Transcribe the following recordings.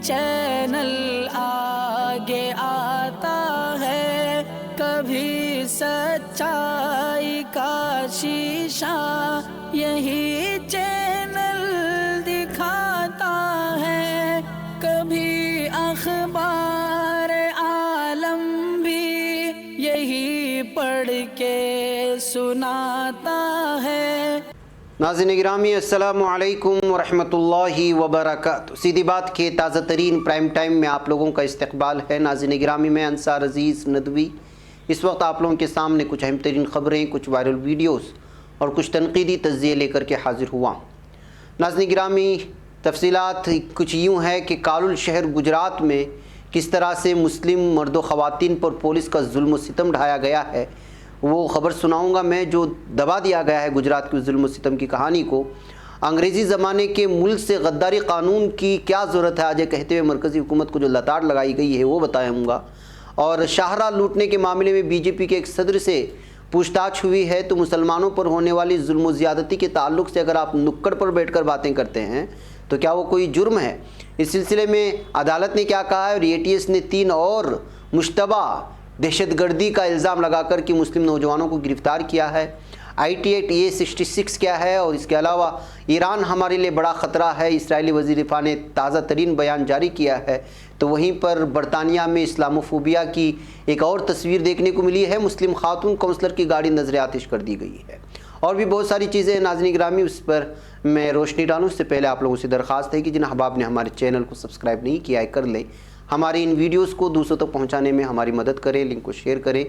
Channel آگے آتا ہے، کبھی سچائی کا شیشہ یہی چینل دکھاتا ہے، کبھی اخبار عالم بھی یہی پڑھ کے سناتا ہے۔ ناظرین گرامی السلام علیکم ورحمۃ اللہ وبرکاتہ۔ سیدھی بات کے تازہ ترین پرائم ٹائم میں آپ لوگوں کا استقبال ہے۔ ناظرین گرامی میں انصار عزیز ندوی اس وقت آپ لوگوں کے سامنے کچھ اہم ترین خبریں، کچھ وائرل ویڈیوز اور کچھ تنقیدی تجزیے لے کر کے حاضر ہوا ہوں۔ ناظرین گرامی تفصیلات کچھ یوں ہے کہ کالول شہر گجرات میں کس طرح سے مسلم مرد و خواتین پر پولیس کا ظلم و ستم ڈھایا گیا ہے، وہ خبر سناؤں گا میں، جو دبا دیا گیا ہے گجرات کی ظلم و ستم کی کہانی کو۔ انگریزی زمانے کے ملک سے غداری قانون کی کیا ضرورت ہے آج کہتے ہوئے مرکزی حکومت کو جو لتاڑ لگائی گئی ہے وہ بتاؤں گا، اور شاہراہ لوٹنے کے معاملے میں بی جے پی کے ایک صدر سے پوچھ تاچھ ہوئی ہے، تو مسلمانوں پر ہونے والی ظلم و زیادتی کے تعلق سے اگر آپ نکڑ پر بیٹھ کر باتیں کرتے ہیں تو کیا وہ کوئی جرم ہے؟ اس سلسلے میں عدالت نے کیا کہا ہے، اور اے ٹی ایس نے 3 اور مشتبہ دہشت گردی کا الزام لگا کر کے مسلم نوجوانوں کو گرفتار کیا ہے۔ IT-AT-A66 کیا ہے، اور اس کے علاوہ ایران ہمارے لیے بڑا خطرہ ہے، اسرائیلی وزیر دفاع نے تازہ ترین بیان جاری کیا ہے۔ تو وہیں پر برطانیہ میں اسلاموفوبیا کی ایک اور تصویر دیکھنے کو ملی ہے، مسلم خاتون کونسلر کی گاڑی نظر آتش کر دی گئی ہے، اور بھی بہت ساری چیزیں ہیں۔ ناظرین گرامی اس پر میں روشنی ڈالوں اس سے پہلے آپ لوگوں سے درخواست ہے کہ جن احباب نے ہمارے چینل کو سبسکرائب نہیں کیا ہے کر لیں، ہماری ان ویڈیوز کو دوسروں تک پہنچانے میں ہماری مدد کریں، لنک کو شیئر کریں۔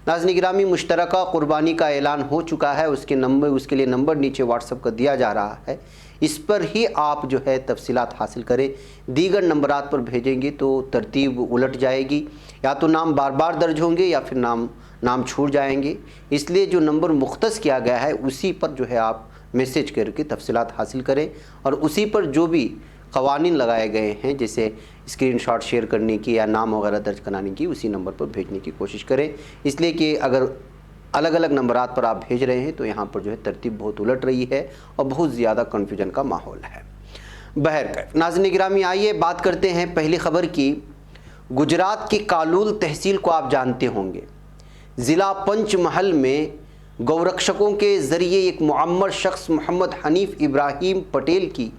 ناظرین گرامی مشترکہ قربانی کا اعلان ہو چکا ہے، اس کے لیے نمبر نیچے واٹس ایپ کا دیا جا رہا ہے، اس پر ہی آپ جو ہے تفصیلات حاصل کریں۔ دیگر نمبرات پر بھیجیں گے تو ترتیب الٹ جائے گی، یا تو نام بار بار درج ہوں گے یا پھر نام چھوٹ جائیں گے، اس لیے جو نمبر مختص کیا گیا ہے اسی پر جو ہے آپ میسیج کر کے تفصیلات حاصل کریں، اور اسی پر جو بھی قوانین لگائے گئے ہیں جیسے اسکرین شاٹ شیئر کرنے کی یا نام وغیرہ درج کرانے کی، اسی نمبر پر بھیجنے کی کوشش کریں، اس لیے کہ اگر الگ الگ نمبرات پر آپ بھیج رہے ہیں تو یہاں پر جو ہے ترتیب بہت الٹ رہی ہے اور بہت زیادہ کنفیوژن کا ماحول ہے۔ بہرکیف ناظرین گرامی آئیے بات کرتے ہیں پہلی خبر کی۔ گجرات کی کالول تحصیل کو آپ جانتے ہوں گے، ضلع پنچ محل میں گورکشکوں کے ذریعے ایک معمر شخص محمد حنیف ابراہیم پٹیل کی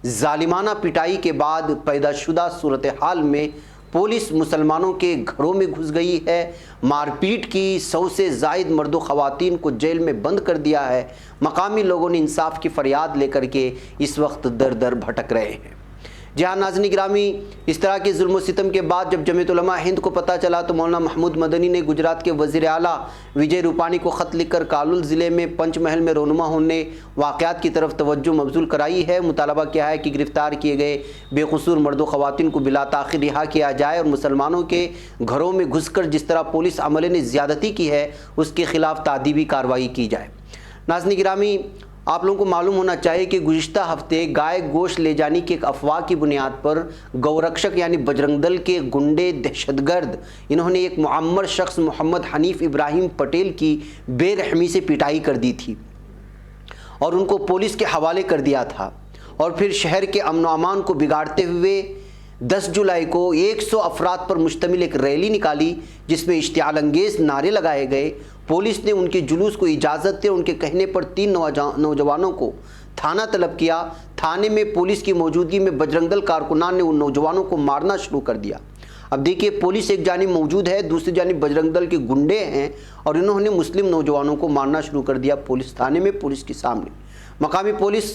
ظالمانہ پٹائی کے بعد پیدا شدہ صورتحال میں پولیس مسلمانوں کے گھروں میں گھس گئی ہے، مار پیٹ کی، 100 سے زائد مرد و خواتین کو جیل میں بند کر دیا ہے۔ مقامی لوگوں نے انصاف کی فریاد لے کر کے اس وقت در در بھٹک رہے ہیں۔ جہاں ناظرین گرامی اس طرح کے ظلم و ستم کے بعد جب جمعیت علماء ہند کو پتہ چلا تو مولانا محمود مدنی نے گجرات کے وزیر اعلیٰ وجے روپانی کو خط لکھ کر کالول ضلع میں پنچ محل میں رونما ہونے واقعات کی طرف توجہ مبذول کرائی ہے۔ مطالبہ کیا ہے کہ گرفتار کیے گئے بے قصور مرد و خواتین کو بلا تاخیر رہا کیا جائے، اور مسلمانوں کے گھروں میں گھس کر جس طرح پولیس عملے نے زیادتی کی ہے اس کے خلاف تادیبی کارروائی کی جائے۔ ناظرین گرامی آپ لوگوں کو معلوم ہونا چاہیے کہ گزشتہ ہفتے گائے گوشت لے جانے کی ایک افواہ کی بنیاد پر گورکشک یعنی بجرنگ دل کے گنڈے دہشت گرد انہوں نے ایک معمر شخص محمد حنیف ابراہیم پٹیل کی بے رحمی سے پٹائی کر دی تھی اور ان کو پولیس کے حوالے کر دیا تھا، اور پھر شہر کے امن و امان کو بگاڑتے ہوئے 10 جولائی کو 100 افراد پر مشتمل ایک ریلی نکالی جس میں اشتعال انگیز نعرے لگائے گئے۔ پولیس نے ان کے جلوس کو اجازت دے، ان کے کہنے پر 3 نوجوانوں کو تھانہ طلب کیا۔ تھانے میں پولیس کی موجودگی میں بجرنگ دل کارکنان نے ان نوجوانوں کو مارنا شروع کر دیا۔ اب دیکھیے پولیس ایک جانب موجود ہے، دوسری جانب بجرنگ دل کے گنڈے ہیں، اور انہوں نے مسلم نوجوانوں کو مارنا شروع کر دیا پولیس تھانے میں، پولیس کے سامنے۔ مقامی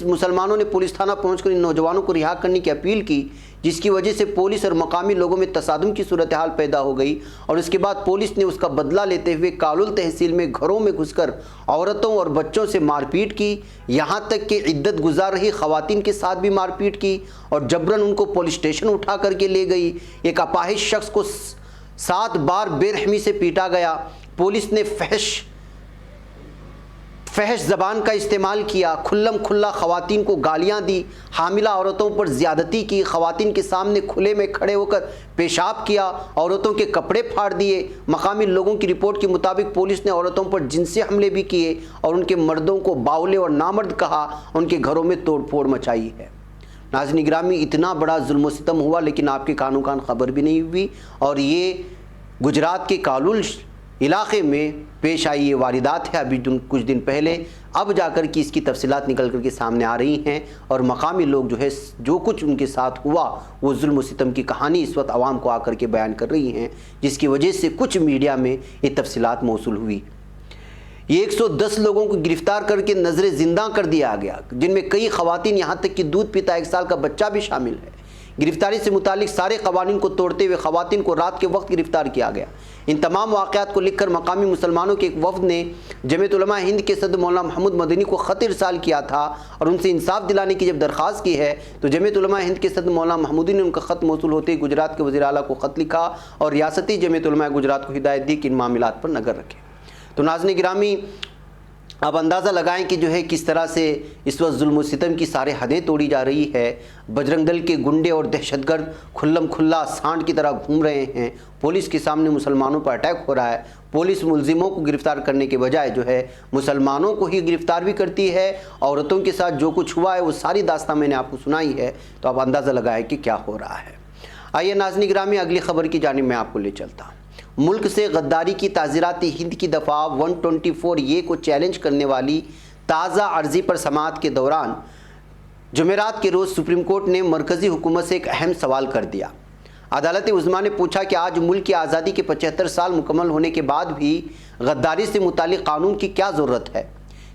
مسلمانوں نے پولیس تھانہ پہنچ کر ان نوجوانوں کو رہا کرنے کی اپیل کی، جس کی وجہ سے پولیس اور مقامی لوگوں میں تصادم کی صورتحال پیدا ہو گئی، اور اس کے بعد پولیس نے اس کا بدلہ لیتے ہوئے کالول تحصیل میں گھروں میں گھس کر عورتوں اور بچوں سے مار پیٹ کی، یہاں تک کہ عدت گزار رہی خواتین کے ساتھ بھی مار پیٹ کی، اور جبراً ان کو پولیس اسٹیشن اٹھا کر کے لے گئی۔ ایک اپاہج شخص کو 7 بار بے رحمی سے پیٹا گیا۔ پولیس نے فحش زبان کا استعمال کیا، کھلم کھلا خواتین کو گالیاں دی، حاملہ عورتوں پر زیادتی کی، خواتین کے سامنے کھلے میں کھڑے ہو کر پیشاب کیا، عورتوں کے کپڑے پھاڑ دیے۔ مقامی لوگوں کی رپورٹ کے مطابق پولیس نے عورتوں پر جنسی حملے بھی کیے اور ان کے مردوں کو باولے اور نامرد کہا، ان کے گھروں میں توڑ پھوڑ مچائی ہے۔ नाज़रीन गिरामी, इतना बड़ा जुल्म व सितम हुआ लेकिन आपके कानों कान खबर भी नहीं हुई। और ये गुजरात के कालुल इलाके में पेश आई ये वारदात है अभी कुछ दिन पहले। अब जाकर कि इसकी तफसीलात निकल कर के सामने आ रही हैं और मकामी लोग जो है जो कुछ उनके साथ हुआ वो जुल्म व सितम की कहानी इस वक्त आवाम को आकर के बयान कर रही हैं, जिसकी वजह से कुछ मीडिया में ये तफसीलात मौसूल हुई। ये 110 लोगों को गिरफ्तार करके नजरे जिंदा कर दिया गया, जिनमें कई खवातीन यहाँ तक कि दूध पीता 1 साल का बच्चा भी शामिल है। गिरफ्तारी से मुतालिक सारे कवानीन को तोड़ते हुए खवातीन को रात के वक्त गिरफ्तार किया गया। इन तमाम वाक़यात को लिखकर मकामी मुसलमानों के एक वफ़द ने जमीयत उलमा हिंद के सदर मौलाना महमूद मदनी को ख़त इरसाल किया था और उनसे इंसाफ दिलाने की जब दरख्वास्त की है तो जमीयत उलमा हिंद के सदर मौलाना महमूदी ने उनका ख़त मौसूल होते ही गुजरात के वज़ीर आला को ख़त लिखा और रियासती जमीयत उलमा गुजरात को हिदायत दी कि इन मामलात पर नज़र रखें। तो नाज़रीन गिरामी, अब अंदाज़ा लगाएं कि जो है किस तरह से इस वक्त जुल्म व सितम की सारे हदें तोड़ी जा रही है। बजरंग दल के गुंडे और दहशतगर्द खुल्लम खुल्ला सांड की तरह घूम रहे हैं। पुलिस के सामने मुसलमानों पर अटैक हो रहा है। पुलिस मुलजिमों को गिरफ्तार करने के बजाय जो है मुसलमानों को ही गिरफ्तार भी करती है। औरतों के साथ जो कुछ हुआ है वो सारी दास्तां मैंने आपको सुनाई है, तो आप अंदाज़ा लगाएं कि क्या हो रहा है। आइए नाज़रीन गिरामी, अगली खबर की जानिब मैं आपको ले चलता हूँ। मुल्क से गद्दारी की ताज़ीरात हिंद की दफ़ा 124 ये को चैलेंज करने वाली ताज़ा अर्ज़ी पर समाअत के दौरान जुमेरात के रोज़ सुप्रीम कोर्ट ने मरकज़ी हुकूमत से एक अहम सवाल कर दिया। अदालत उज़्मा ने पूछा कि आज मुल्क की आज़ादी के 75 साल मुकम्मल होने के बाद भी गद्दारी से मुतालिक कानून की क्या ज़रूरत है।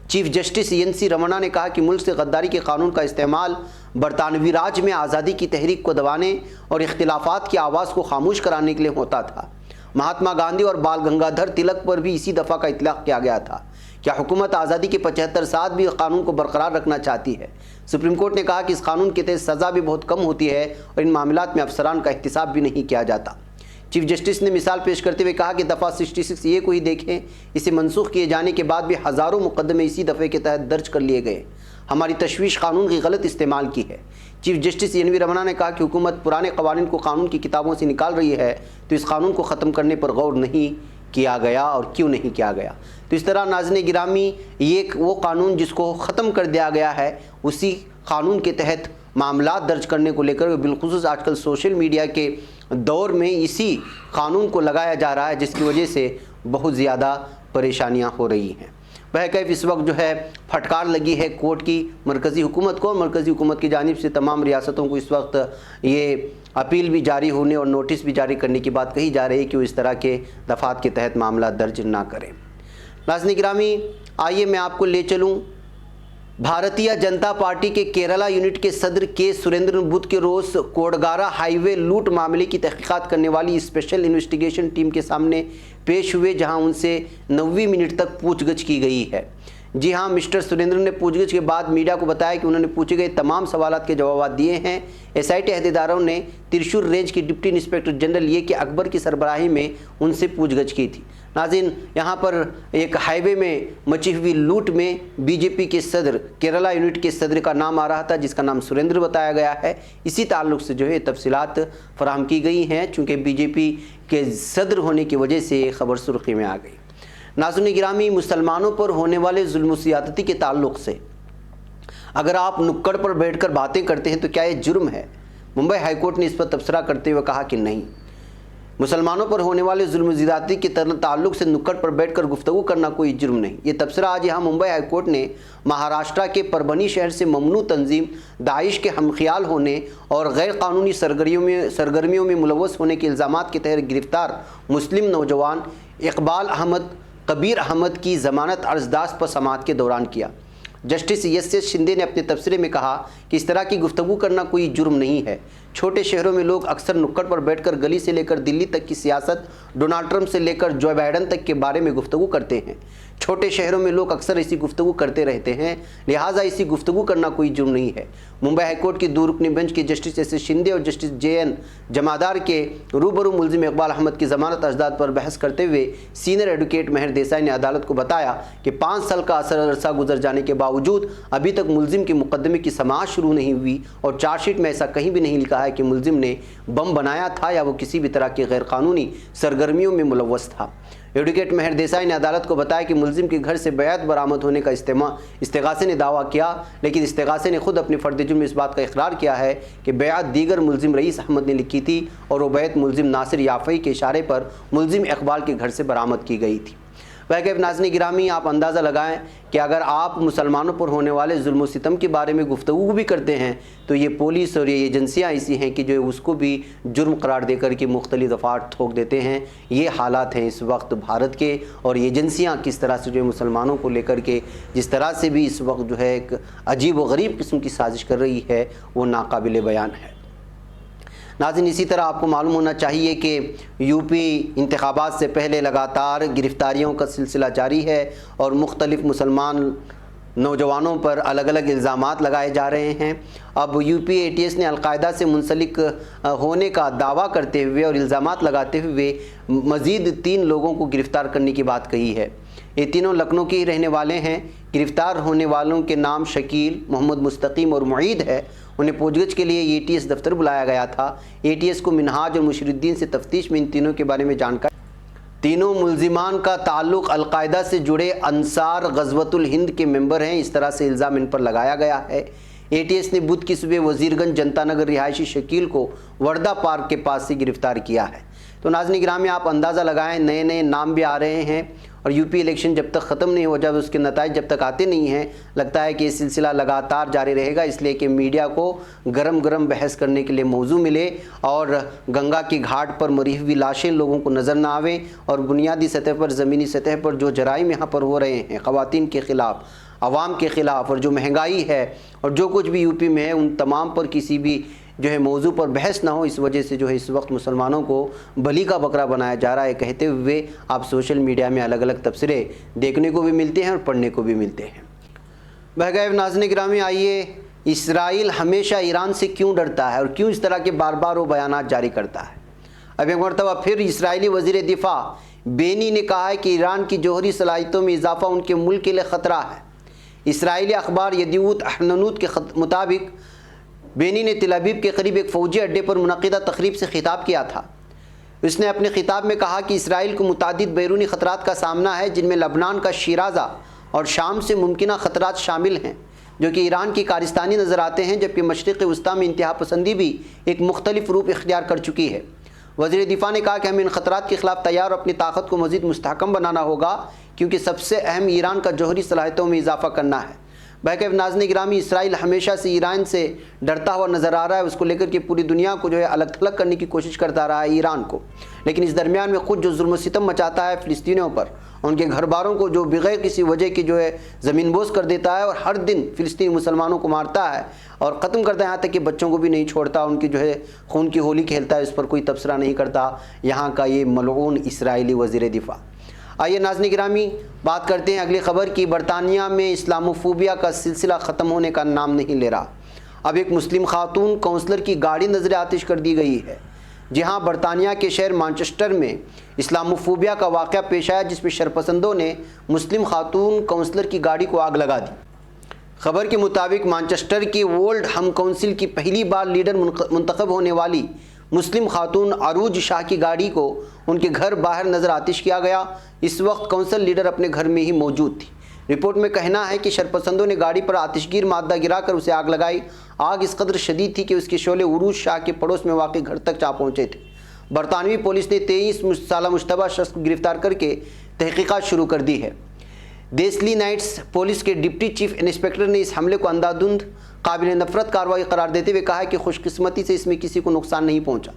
चीफ जस्टिस NC रमन्ना ने कहा कि मुल्क से गद्दारी के कानून का इस्तेमाल बरतानवी राज में आज़ादी की तहरीक को दबाने और इख्तिलाफात की आवाज़ को खामोश कराने के लिए होता था। महात्मा गांधी और बाल गंगाधर तिलक पर भी इसी दफ़ा का इतलाक़ किया गया था। क्या हुकूमत आज़ादी के 75 साल भी कानून को बरकरार रखना चाहती है। सुप्रीम कोर्ट ने कहा कि इस कानून के तहत सज़ा भी बहुत कम होती है और इन मामलात में अफसरान का एहतिसाब भी नहीं किया जाता। चीफ जस्टिस ने मिसाल पेश करते हुए कहा कि दफ़ा 66 ये को ही देखें, इसे मनसूख किए जाने के बाद भी हज़ारों मुकदमे इसी दफ़े के तहत दर्ज कर लिए गए। हमारी तशवीश कानून की गलत इस्तेमाल की है। चीफ जस्टिस NV रमन्ना ने कहा कि हुकूमत पुराने कवानीन को कानून की किताबों से निकाल रही है, तो इस कानून को ख़त्म करने पर गौर नहीं किया गया और क्यों नहीं किया गया। तो इस तरह नाज़रीन गिरामी, ये वो कानून जिसको ख़त्म कर दिया गया है उसी कानून के तहत मामलात दर्ज करने को लेकर बिलखुसूस आजकल सोशल मीडिया के दौर में इसी कानून को लगाया जा रहा है, जिसकी वजह से बहुत ज़्यादा परेशानियां हो रही हैं। बहरकैफ इस वक्त जो है फटकार लगी है कोर्ट की मरकज़ी हुकूमत को, और मरकज़ी हुकूमत की जानिब से तमाम रियासतों को इस वक्त ये अपील भी जारी होने और नोटिस भी जारी करने की बात कही जा रही है कि वो इस तरह के दफ़ात के तहत मामला दर्ज ना करें। नाज़रीन गिरामी, आइए मैं आपको ले चलूँ भारतीय जनता पार्टी के केरला यूनिट के सदर के सुरेंद्र बुध के रोज़ कोडगारा हाईवे लूट मामले की तहकीकात करने वाली स्पेशल इन्वेस्टिगेशन टीम के सामने पेश हुए, जहां उनसे 90 मिनट तक पूछगछ की गई है। जी हां, मिस्टर सुरेंद्र ने पूछगछ के बाद मीडिया को बताया कि उन्होंने पूछे गए तमाम सवालात के जवाब दिए हैं। SIT अहदेदारों ने त्रिशूर रेंज की डिप्टी इंस्पेक्टर जनरल ये के अकबर की सरबराही में उनसे पूछगछ की थी। नाज़रीन, यहाँ पर एक हाईवे में मची हुई लूट में BJP के सदर, केरला यूनिट के सदर का नाम आ रहा था, जिसका नाम सुरेंद्र बताया गया है। इसी ताल्लुक़ से जो है तफसीलात फराहम की गई हैं, चूँकि BJP के सदर होने की वजह से ये खबर सुर्खी में आ गई। नाज़रीन गिरामी, मुसलमानों पर होने वाले जुल्म व ज़्यादती के ताल्लुक़ से अगर आप नुक्कड़ पर बैठकर बातें करते हैं तो क्या ये जुर्म है। मुंबई हाईकोर्ट ने इस पर तबसरा करते हुए कहा कि नहीं, मुसलमानों पर होने वाले जुल्म ज़्यादती के ताल्लुक़ से नुक्कड़ पर बैठकर गुफ्तगू करना कोई जुर्म नहीं। ये तबसरा आज यहाँ मुंबई हाईकोर्ट ने महाराष्ट्र के परभनी शहर से ममनू तंजीम दाइश के हमख्याल होने और गैर कानूनी सरगर्मियों में मुलव्वस होने के इल्ज़ामात के तहत गिरफ्तार मुस्लिम नौजवान इकबाल अहमद कबीर अहमद की ज़मानत अर्जदाश्त पर समाअत के दौरान किया। जस्टिस SS शिंदे ने अपने तबसरे में कहा कि इस तरह की गुफ्तगू करना कोई जुर्म नहीं है। छोटे शहरों में लोग अक्सर नुक्कड़ पर बैठकर गली से लेकर दिल्ली तक की सियासत, डोनाल्ड ट्रंप से लेकर जो बाइडन तक के बारे में गुफ्तगू करते हैं। छोटे शहरों में लोग अक्सर ऐसी गुफ्तगू करते रहते हैं, लिहाजा ऐसी गुफ्तगू करना कोई जुर्म नहीं है। मुंबई हाईकोर्ट की 2 रुकनी बेंच के जस्टिस SS शिंदे और जस्टिस JN जमादार के रूबरू मुलजिम इकबाल अहमद की ज़मानत अर्जदाद पर बहस करते हुए सीनियर एडवोकेट मेहर देसाई ने अदालत को बताया कि 5 साल का अरसा गुजर जाने के बावजूद अभी तक मुलजिम के मुकदमे की समाअत शुरू नहीं हुई और चार्जशीट में ऐसा कहीं भी नहीं लिखा है कि मुलजिम ने बम बनाया था या वो किसी भी तरह की गैर कानूनी सरगर्मियों में मुलव्वस था। एडवोकेट मेहर देसाई ने अदालत को बताया कि मुलजिम के घर से बैत बरामद होने का इस्तेगासे ने दावा किया, लेकिन इस्तेगासे ने खुद अपनी फर्द जुर्म में इस बात का इकरार किया है कि बैत दीगर मुलजिम रईस अहमद ने लिखी थी और वो बैत मुलजिम नासिर याफ़ई के इशारे पर मुलजिम इकबाल के घर से बरामद की गई थी। वह नाज़रीन गिरामी, आप अंदाज़ा लगाएं कि अगर आप मुसलमानों पर होने वाले जुल्म व सितम के बारे में गुफ्तगू भी करते हैं तो ये पुलिस और ये एजेंसियाँ ऐसी हैं कि जो उसको भी जुर्म करार देकर के मुख्तलिफ दफ़ात ठोक देते हैं। ये हालात हैं इस वक्त भारत के, और एजेंसियाँ किस तरह से जो है मुसलमानों को लेकर के जिस तरह से भी इस वक्त जो है एक अजीब व गरीब किस्म की साजिश कर रही है, वो नाकाबिल बयान है। नाज़रीन, इसी तरह आपको मालूम होना चाहिए कि यूपी इंतखाबात से पहले लगातार गिरफ़्तारियों का सिलसिला जारी है और मुख्तलिफ़ मुसलमान नौजवानों पर अलग अलग इल्ज़ामात लगाए जा रहे हैं। अब यूपी ATS ने अलकायदा से मुंसलिक होने का दावा करते हुए और इल्ज़ामात लगाते हुए मज़ीद 3 लोगों को गिरफ़्तार करने की बात कही है। ये तीनों लखनऊ के ही रहने वाले हैं। गिरफ़्तार होने वालों के नाम शकील, मोहम्मद मुस्तकीम और मुईद है। उन्हें पूछगछ के लिए ATS दफ्तर बुलाया गया था। ATS को मिनहाज और मुशरुद्दीन से तफ्तीश में इन तीनों के बारे में जानकारी। तीनों मुलजिमान का ताल्लुक़ अलकायदा से जुड़े अंसार ग़ज़वतुल हिंद के मेंबर हैं, इस तरह से इल्ज़ाम इन पर लगाया गया है। ATS ने बुध की सुबह वज़ीरगंज जनता नगर रिहायशी शकील को वर्दा पार्क के पास से गिरफ़्तार किया है। तो नाज़रीन गिरामी, आप अंदाज़ा लगाएं, नए नए नाम भी आ रहे हैं और यूपी इलेक्शन जब तक ख़त्म नहीं हो जाए, उसके नताइज जब तक आते नहीं हैं, लगता है कि ये सिलसिला लगातार जारी रहेगा, इसलिए कि मीडिया को गरम गरम बहस करने के लिए मौजू मिले और गंगा की घाट पर मरी हुई लाशें लोगों को नज़र ना आवें और बुनियादी सतह पर, ज़मीनी सतह पर जो जराइम यहाँ पर हो रहे हैं ख़वातीन के ख़िलाफ़, आवाम के ख़िलाफ़, और जो महंगाई है और जो कुछ भी यूपी में है, उन तमाम पर किसी भी जो है मौजू पर बहस ना हो। इस वजह से जो है इस वक्त मुसलमानों को बली का बकरा बनाया जा रहा है, कहते हुए आप सोशल मीडिया में अलग अलग तबसरे देखने को भी मिलते हैं और पढ़ने को भी मिलते हैं। बहगाए नाज़रीन गिरामी, आइए, इसराइल हमेशा ईरान से क्यों डरता है और क्यों इस तरह के बार बार वो बयानात जारी करता है। अब एक मरतबा फिर इसराइली वज़ीर दिफा बेनी ने कहा है कि ईरान की जौहरी सलाहियतों में इजाफा उनके मुल्क के लिए ख़तरा है। इसराइली अखबार यदीऊत अहनूत के मुताबिक बेनी ने तेल अवीव के करीब एक फ़ौजी अड्डे पर मुनक़िदा तक़रीब से खिताब किया था। उसने अपने खिताब में कहा कि इसराइल को मुतादिद बैरूनी ख़तरात का सामना है, जिनमें लबनान का शिराज़ा और शाम से मुमकिना ख़तरात शामिल हैं, जो कि ईरान की कारिस्तानी नज़र आते हैं, जबकि मशरिक़ वस्ता में इंतहा पसंदी भी एक मुख्तलिफ रूप इख्तियार कर चुकी है। वज़ीर दिफा ने कहा कि हमें इन ख़तरात के ख़िलाफ़ तैयार और अपनी ताकत को मज़ीद मुस्तहकम बनाना होगा, क्योंकि सबसे अहम ईरान का जौहरी सलाहियतों में इजाफ़ा करना है। बहके नाज़रीन गिरामी, इसराइल हमेशा से ईरान से डरता हुआ नज़र आ रहा है, उसको लेकर के पूरी दुनिया को जो है अलग थलग करने की कोशिश करता रहा है ईरान को, लेकिन इस दरमियान में खुद जो जुल्म सितम मचाता है फ़िलिस्तीनियों पर, उनके घर बारों को जो बग़ैर किसी वजह की जो है ज़मीन बोझ कर देता है और हर दिन फ़िलिस्तीनी मुसलमानों को मारता है और ख़त्म करता है, यहाँ तक कि बच्चों को भी नहीं छोड़ता, उनकी जो है खून की होली खेलता है, इस पर कोई तबसरा नहीं करता यहाँ का ये मलऊन इसराइली वज़ीर दिफा। आइए नाज़रीन गिरामी, बात करते हैं अगली ख़बर की। बरतानिया में इस्लामोफोबिया का सिलसिला ख़त्म होने का नाम नहीं ले रहा। अब एक मुस्लिम खातून काउंसलर की गाड़ी नज़र आतिश कर दी गई है। जी हाँ, बरतानिया के शहर मैनचेस्टर में इस्लामोफोबिया का वाक़या पेश आया, जिसमें शरपसंदों ने मुस्लिम खातून काउंसलर की गाड़ी को आग लगा दी। खबर के मुताबिक मैनचेस्टर की वर्ल्ड हम काउंसिल की पहली बार लीडर मुंतखब होने वाली मुस्लिम खातून अरूज शाह की गाड़ी को उनके घर बाहर नज़र आतिश किया गया। इस वक्त काउंसिल लीडर अपने घर में ही मौजूद थी। रिपोर्ट में कहना है कि शरपसंदों ने गाड़ी पर आतिशगीर मादा गिराकर उसे आग लगाई। आग इस कदर शदीद थी कि उसके शोले अरूज शाह के पड़ोस में वाक़ घर तक जा पहुँचे थे। बरतानवी पुलिस ने 23 साला मुश्तबा शख्स को गिरफ़्तार करके तहक़ीक़ात शुरू कर दी है। देसली नाइट्स पुलिस के डिप्टी चीफ इंस्पेक्टर ने इस हमले को अंधाधुंध काबिल नफ़रत कार्रवाई करार देते हुए कहा कि खुशकिस्मती से इसमें किसी को नुकसान नहीं पहुंचा।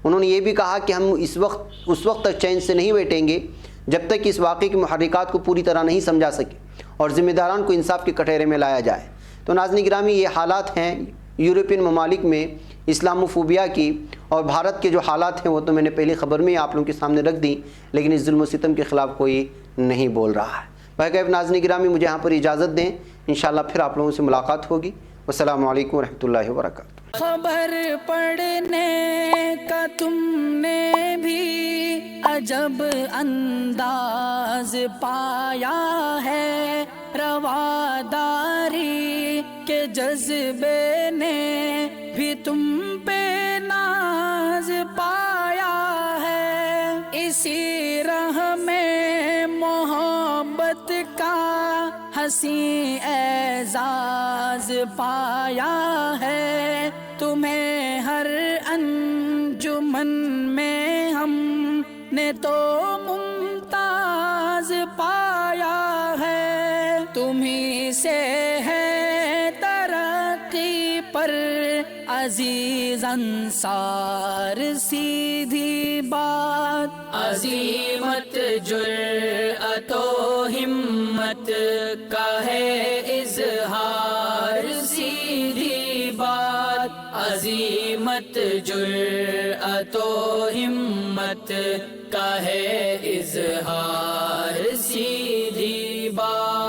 उन्होंने ये भी कहा कि हम उस वक्त तक चैन से नहीं बैठेंगे जब तक कि इस वाक़े की मुहर्रिकात को पूरी तरह नहीं समझा सके और ज़िम्मेदारान को इंसाफ के कटहरे में लाया जाए। तो नाज़रीन गिरामी, ये हालात हैं यूरोपियन ममालिक में इस्लामोफोबिया की, और भारत के जो हालात हैं वो तो मैंने पहली ख़बर में आप लोगों के सामने रख दी, लेकिन इस जुल्म सितम के ख़िलाफ़ कोई नहीं बोल रहा है। भाई नाज़रीन गिरामी, मुझे यहाँ पर इजाज़त दें, इंशाअल्लाह फिर आप लोगों से मुलाकात होगी। अस्सलामु अलैकुम रहमतुल्लाहि व बरकातुहू। खबर पढ़ने का तुमने भी अजब अंदाज पाया है, रवादारी के जज्बे ने भी तुम पे नाज पाया है। इसी राह में ہنسی اعزاز پایا ہے تمہیں ہر انجمن میں ہم نے تو ممتاز پایا ہے تمہیں سے ہے ترقی پر عزیز انصار سیدھی بات عظیمت جرأت و ہمت کا ہے اظہار سیدھی بات عظیمت جرأت و ہمت کا ہے اظہار